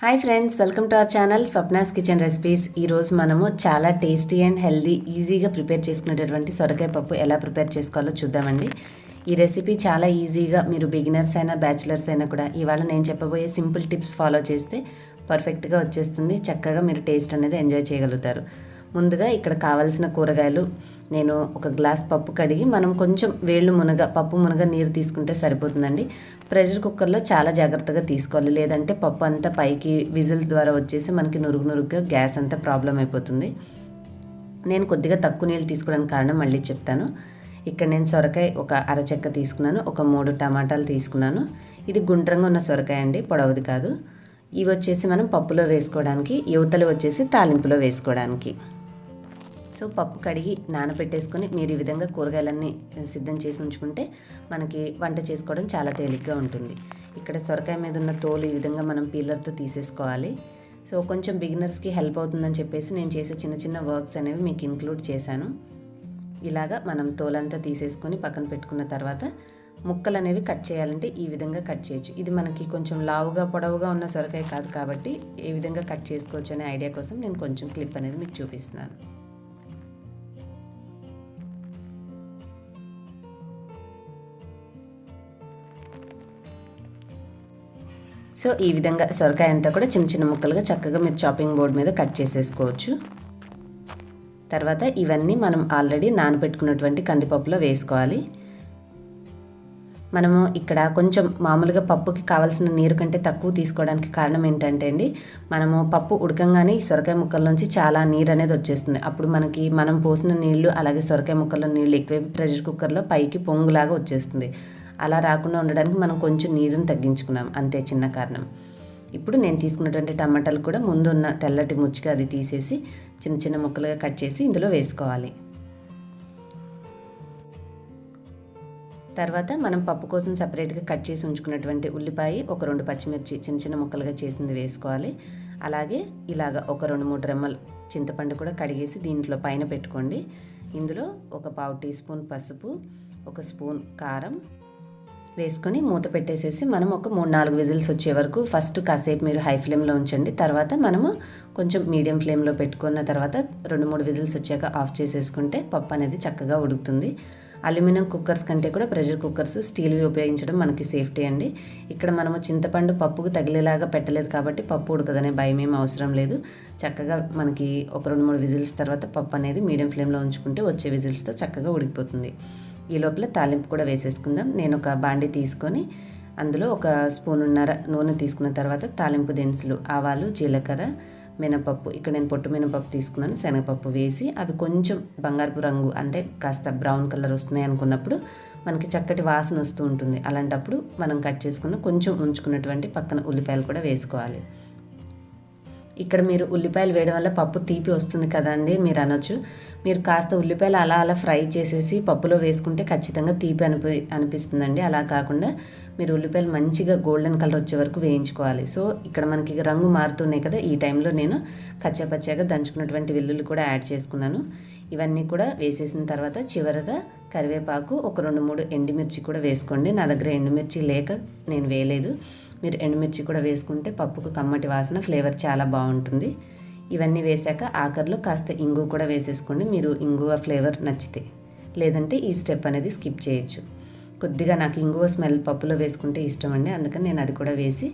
Hi friends, welcome to our channel Swapna's kitchen recipes. ఈరోజు మనము చాలా టేస్టీ అండ్ హెల్దీ ఈజీగా ప్రిపేర్ చేసుకునేటటువంటి సొరకాయ పప్పు ఎలా ప్రిపేర్ చేసుకోవాలో చూద్దామండి. ఈ రెసిపీ చాలా ఈజీగా మీరు బిగినర్స్ అయినా బ్యాచిలర్స్ అయినా కూడా ఇవాళ నేను చెప్పబోయే సింపుల్ టిప్స్ ఫాలో చేస్తే పర్ఫెక్ట్గా వచ్చేస్తుంది. చక్కగా మీరు టేస్ట్ అనేది ఎంజాయ్ చేయగలుగుతారు. ముందుగా ఇక్కడ కావాల్సిన కూరగాయలు, నేను ఒక గ్లాస్ పప్పు కడిగి మనం కొంచెం పప్పు మునగ నీరు తీసుకుంటే సరిపోతుందండి. ప్రెషర్ కుక్కర్లో చాలా జాగ్రత్తగా తీసుకోవాలి, లేదంటే పప్పు అంతా పైకి విజిల్స్ ద్వారా వచ్చేసి మనకి నురుగుగా గ్యాస్ అంతా ప్రాబ్లం అయిపోతుంది. నేను కొద్దిగా తక్కువ నీళ్ళు తీసుకోవడానికి కారణం మళ్ళీ చెప్తాను. ఇక్కడ నేను సొరకాయ ఒక అరచెక్క తీసుకున్నాను, ఒక 3 టమాటాలు తీసుకున్నాను. ఇది గుండ్రంగా ఉన్న సొరకాయ అండి, పొడవుది కాదు. ఇవి వచ్చేసి మనం పప్పులో వేసుకోవడానికి, యువతలు వచ్చేసి తాలింపులో వేసుకోవడానికి. సో పప్పు కడిగి నానబెట్టేసుకొని మీరు ఈ విధంగా కూరగాయలన్నీ సిద్ధం చేసి ఉంచుకుంటే మనకి వంట చేసుకోవడం చాలా తేలిగ్గా ఉంటుంది. ఇక్కడ సొరకాయ మీద ఉన్న తోలు ఈ విధంగా మనం పీలర్తో తీసేసుకోవాలి. సో కొంచెం బిగినర్స్కి హెల్ప్ అవుతుందని చెప్పేసి నేను చేసే చిన్న చిన్న వర్క్స్ అనేవి మీకు ఇంక్లూడ్ చేశాను. ఇలాగా మనం తోలంతా తీసేసుకొని పక్కన పెట్టుకున్న తర్వాత ముక్కలు అనేవి కట్ చేయాలంటే ఈ విధంగా కట్ చేయొచ్చు. ఇది మనకి కొంచెం లావుగా పొడవుగా ఉన్న సొరకాయ కాదు కాబట్టి ఏ విధంగా కట్ చేసుకోవచ్చు అనే ఐడియా కోసం నేను కొంచెం క్లిప్ అనేది మీకు చూపిస్తున్నాను. సో ఈ విధంగా సొరకాయ అంతా కూడా చిన్న చిన్న ముక్కలుగా చక్కగా మీరు చాపింగ్ బోర్డ్ మీద కట్ చేసేసుకోవచ్చు. తర్వాత ఇవన్నీ మనం ఆల్రెడీ నానబెట్టుకున్నటువంటి కందిపప్పులో వేసుకోవాలి. మనము ఇక్కడ కొంచెం మామూలుగా పప్పుకి కావాల్సిన నీరు కంటే తక్కువ తీసుకోవడానికి కారణం ఏంటంటే అండి, మనము పప్పు ఉడకంగానే ఈ సొరకాయ ముక్కల్లోంచి చాలా నీరు అనేది వచ్చేస్తుంది. అప్పుడు మనం పోసిన నీళ్లు అలాగే సొరకాయ ముక్కల్లో నీళ్లు ఎక్కువ ప్రెషర్ కుక్కర్లో పైకి పొంగులాగా వచ్చేస్తుంది. అలా రాకుండా ఉండడానికి మనం కొంచెం నీరుని తగ్గించుకున్నాం, అంతే చిన్న కారణం. ఇప్పుడు నేను తీసుకున్నటువంటి టమాటాలు కూడా ముందున్న తెల్లటి ముచ్చిగా అది తీసేసి చిన్న చిన్న ముక్కలుగా కట్ చేసి ఇందులో వేసుకోవాలి. తర్వాత మనం పప్పు కోసం సపరేట్గా కట్ చేసి ఉంచుకున్నటువంటి ఉల్లిపాయ, ఒక 2 పచ్చిమిర్చి చిన్న చిన్న ముక్కలుగా చేసింది వేసుకోవాలి. అలాగే ఇలాగ ఒక 2-3 రెమ్మలు చింతపండు కూడా కడిగేసి దీంట్లో పైన పెట్టుకోండి. ఇందులో ఒక 1/2 టీ స్పూన్ పసుపు, 1 స్పూన్ కారం వేసుకొని మూత పెట్టేసేసి మనం ఒక 3-4 విజిల్స్ వచ్చే వరకు ఫస్ట్ కాసేపు మీరు హై ఫ్లేమ్లో ఉంచండి. తర్వాత మనము కొంచెం మీడియం ఫ్లేమ్లో పెట్టుకున్న తర్వాత 2-3 విజిల్స్ వచ్చాక ఆఫ్ చేసేసుకుంటే పప్పు అనేది చక్కగా ఉడుకుతుంది. అల్యూమినియం కుక్కర్స్ కంటే కూడా ప్రెషర్ కుక్కర్స్ స్టీల్వి ఉపయోగించడం మనకి సేఫ్టీ అండి. ఇక్కడ మనము చింతపండు పప్పుకు తగిలేలాగా పెట్టలేదు కాబట్టి పప్పు ఉడకదనే భయం ఏం అవసరం లేదు. చక్కగా మనకి ఒక 2-3 విజిల్స్ తర్వాత పప్పు అనేది మీడియం ఫ్లేమ్లో ఉంచుకుంటే వచ్చే విజిల్స్తో చక్కగా ఉడికిపోతుంది. ఈ లోపల తాలింపు కూడా వేసేసుకుందాం. నేను ఒక బాండి తీసుకొని అందులో 1 స్పూనున్నర నూనె తీసుకున్న తర్వాత తాలింపు దినుసులు, ఆవాలు, జీలకర్ర, మినపప్పు, ఇక్కడ నేను పొట్టు మినపప్పు తీసుకున్నాను, శనగపప్పు వేసి అవి కొంచెం బంగారపు రంగు అంటే కాస్త బ్రౌన్ కలర్ వస్తున్నాయి అనుకున్నప్పుడు మనకి చక్కటి వాసన వస్తూ ఉంటుంది. అలాంటప్పుడు మనం కట్ చేసుకున్న కొంచెం ఉంచుకున్నటువంటి పక్కన ఉల్లిపాయలు కూడా వేసుకోవాలి. ఇక్కడ మీరు ఉల్లిపాయలు వేయడం వల్ల పప్పు తీపి వస్తుంది కదండి మీరు అనొచ్చు. మీరు కాస్త ఉల్లిపాయలు అలా ఫ్రై చేసేసి పప్పులో వేసుకుంటే ఖచ్చితంగా తీపి అనిపిస్తుందండి. అలా కాకుండా మీరు ఉల్లిపాయలు మంచిగా గోల్డెన్ కలర్ వచ్చే వరకు వేయించుకోవాలి. సో ఇక్కడ మనకి రంగు మారుతున్నాయి కదా, ఈ టైంలో నేను కచ్చాపచ్చాగా దంచుకున్నటువంటి వెల్లుల్లి కూడా యాడ్ చేసుకున్నాను. ఇవన్నీ కూడా వేసేసిన తర్వాత చివరగా కరివేపాకు, ఒక 2-3 ఎండుమిర్చి కూడా వేసుకోండి. నా దగ్గర ఎండుమిర్చి లేక నేను వేయలేదు. మీరు ఎండుమిర్చి కూడా వేసుకుంటే పప్పుకు కమ్మటి వాసన, ఫ్లేవర్ చాలా బాగుంటుంది. ఇవన్నీ వేసాక ఆఖరిలో కాస్త ఇంగువ కూడా వేసేసుకోండి, మీరు ఇంగువ ఫ్లేవర్ నచ్చితే. లేదంటే ఈ స్టెప్ అనేది స్కిప్ చేయొచ్చు. కొద్దిగా నాకు ఇంగువ స్మెల్ పప్పులో వేసుకుంటే ఇష్టం అండి, అందుకని నేను అది కూడా వేసి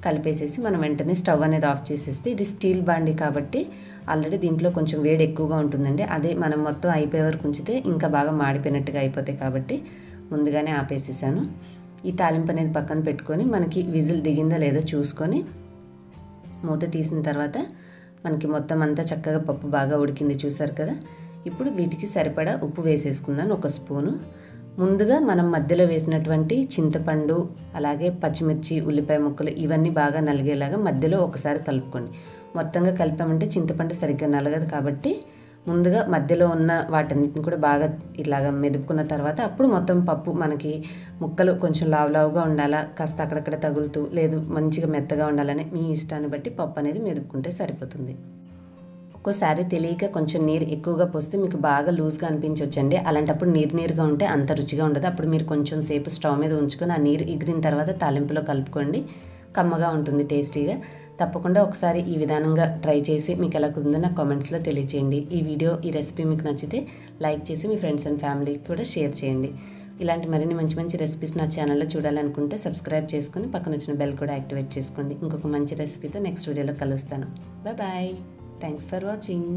కలిపేసేసి మనం వెంటనే స్టవ్ అనేది ఆఫ్ చేసేస్తే, ఇది స్టీల్ బాండి కాబట్టి ఆల్రెడీ దీంట్లో కొంచెం వేడి ఎక్కువగా ఉంటుందండి. అదే మనం మొత్తం అయిపోయే వరకు ఉంచితే ఇంకా బాగా మాడిపోయినట్టుగా అయిపోతాయి కాబట్టి ముందుగానే ఆపేసేసాను. ఈ తాలింపు అనేది పక్కన పెట్టుకొని మనకి విజిల్ దిగిందా లేదో చూసుకొని మూత తీసిన తర్వాత మనకి మొత్తం అంతా చక్కగా పప్పు బాగా ఉడికింది, చూసారు కదా. ఇప్పుడు వీటికి సరిపడా ఉప్పు వేసేసుకున్నాను, 1 స్పూను. ముందుగా మనం మధ్యలో వేసినటువంటి చింతపండు అలాగే పచ్చిమిర్చి, ఉల్లిపాయ ముక్కలు ఇవన్నీ బాగా నలిగేలాగా మధ్యలో ఒకసారి కలుపుకోండి. మొత్తంగా కలిపామంటే చింతపండు సరిగ్గా నలగదు కాబట్టి ముందుగా మధ్యలో ఉన్న వాటన్నిటిని కూడా బాగా ఇలాగా మెదుపుకున్న తర్వాత అప్పుడు మొత్తం పప్పు మనకి ముక్కలు కొంచెం లావుగా ఉండాలా, కాస్త అక్కడక్కడ తగులుతూ, లేదు మంచిగా మెత్తగా ఉండాలని మీ ఇష్టాన్ని బట్టి పప్పు అనేది మెదుపుకుంటే సరిపోతుంది. ఒక్కోసారి తెలియక కొంచెం నీరు ఎక్కువగా పోస్తే మీకు బాగా లూజ్గా అనిపించవచ్చండి. అలాంటప్పుడు నీరుగా ఉంటే అంత రుచిగా ఉండదు. అప్పుడు మీరు కొంచెం సేపు స్టవ్ మీద ఉంచుకొని ఆ నీరు ఎగిరిన తర్వాత తాలింపులో కలుపుకోండి, కమ్మగా ఉంటుంది టేస్టీగా. తప్పకుండా ఒకసారి ఈ విధానంగా ట్రై చేసి మీకు ఎలా కుదిరిందో నాకు కామెంట్స్లో తెలియచేయండి. ఈ రెసిపీ మీకు నచ్చితే లైక్ చేసి మీ ఫ్రెండ్స్ అండ్ ఫ్యామిలీకి కూడా షేర్ చేయండి. ఇలాంటి మరిన్ని మంచి మంచి రెసిపీస్ నా ఛానల్లో చూడాలనుకుంటే సబ్స్క్రైబ్ చేసుకొని పక్కన వచ్చిన బెల్ కూడా యాక్టివేట్ చేసుకోండి. ఇంకొక మంచి రెసిపీతో నెక్స్ట్ వీడియోలో కలుస్తాను. బాయ్. Thanks for watching.